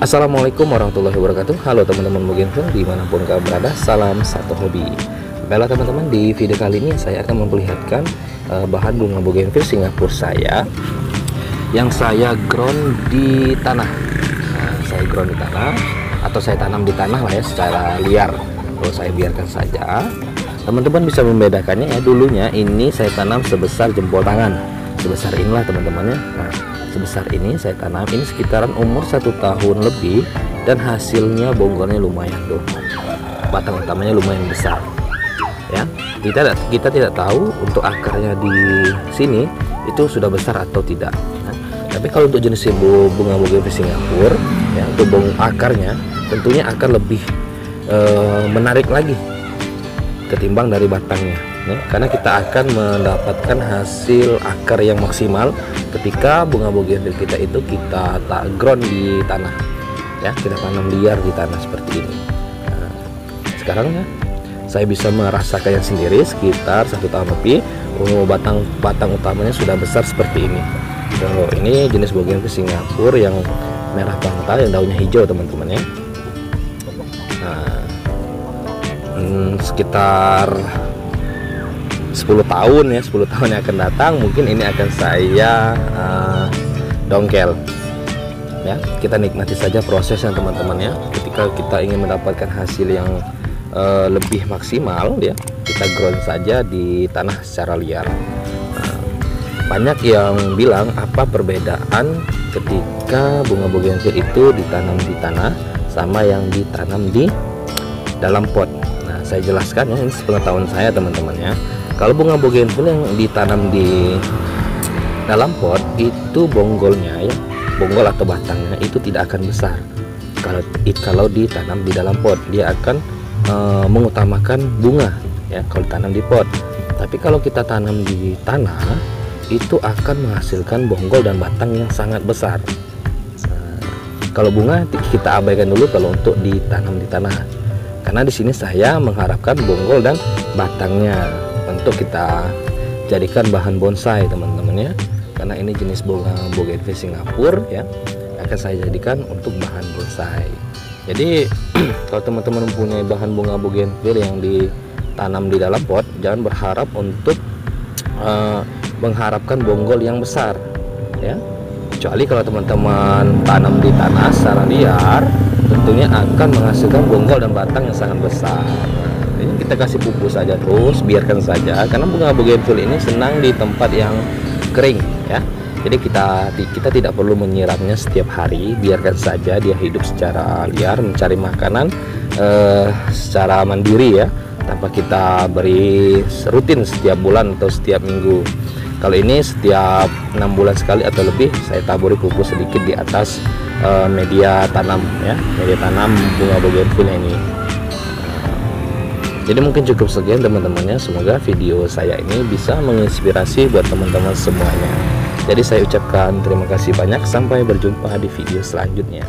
Assalamualaikum warahmatullahi wabarakatuh. Halo teman-teman Bougainville dimanapun kalian berada, salam satu hobi. Baiklah teman-teman, di video kali ini saya akan memperlihatkan bahan bunga Bougainville Singapura saya yang saya ground di tanah. Saya ground di tanah atau saya tanam di tanah lah ya, secara liar. Kalau saya biarkan saja, teman-teman bisa membedakannya ya. Dulunya ini saya tanam sebesar jempol tangan, sebesar inilah teman-teman ya. Sebesar ini saya tanam, ini sekitaran umur 1 tahun lebih, dan hasilnya bonggolnya lumayan tuh, batang utamanya lumayan besar ya. Kita tidak tahu untuk akarnya di sini itu sudah besar atau tidak. Tapi kalau untuk jenis bunga Bougainville Singapura ya, untuk akarnya tentunya akan lebih menarik lagi ketimbang dari batangnya ya, karena kita akan mendapatkan hasil akar yang maksimal ketika bunga Bougainville kita itu kita ground di tanah ya, kita tanam liar di tanah seperti ini. Sekarang ya saya bisa merasakannya sendiri, sekitar 1 tahun lebih batang utamanya sudah besar seperti ini. Kalau ini jenis Bougainville Singapura yang merah pangkal, yang daunnya hijau teman-teman ya. Sekitar 10 tahun ya, 10 tahun yang akan datang mungkin ini akan saya dongkel ya. Kita nikmati saja prosesnya teman-teman ya. Ketika kita ingin mendapatkan hasil yang lebih maksimal ya, kita ground saja di tanah secara liar. Banyak yang bilang apa perbedaan ketika bunga Bougainville itu ditanam di tanah sama yang ditanam di dalam pot. Saya jelaskan ya, ini sepengetahuan saya teman-teman ya. Kalau bunga Bougainville yang ditanam di dalam pot itu bonggolnya ya, bonggol atau batangnya itu tidak akan besar. Kalau ditanam di dalam pot, dia akan mengutamakan bunga ya kalau ditanam di pot. Tapi kalau kita tanam di tanah itu akan menghasilkan bonggol dan batang yang sangat besar. Kalau bunga kita abaikan dulu kalau untuk ditanam di tanah, karena di sini saya mengharapkan bonggol dan batangnya untuk kita jadikan bahan bonsai teman-teman ya. Karena ini jenis bunga Bougainville Singapura ya, akan saya jadikan untuk bahan bonsai. Jadi kalau teman-teman mempunyai bahan bunga Bougainville yang ditanam di dalam pot, jangan berharap untuk mengharapkan bonggol yang besar ya. Kecuali kalau teman-teman tanam di tanah secara liar, tentunya akan menghasilkan bonggol dan batang yang sangat besar. Ini kita kasih pupuk saja terus, biarkan saja, karena bunga Bougainville ini senang di tempat yang kering ya. Jadi kita tidak perlu menyiramnya setiap hari, biarkan saja dia hidup secara liar, mencari makanan secara mandiri ya, tanpa kita beri rutin setiap bulan atau setiap minggu. Kalau ini setiap 6 bulan sekali atau lebih saya taburi pupuk sedikit di atas media tanam ya, media tanam bunga Bougainville ini. Jadi mungkin cukup sekian teman-temannya, semoga video saya ini bisa menginspirasi buat teman-teman semuanya. Jadi saya ucapkan terima kasih banyak, sampai berjumpa di video selanjutnya.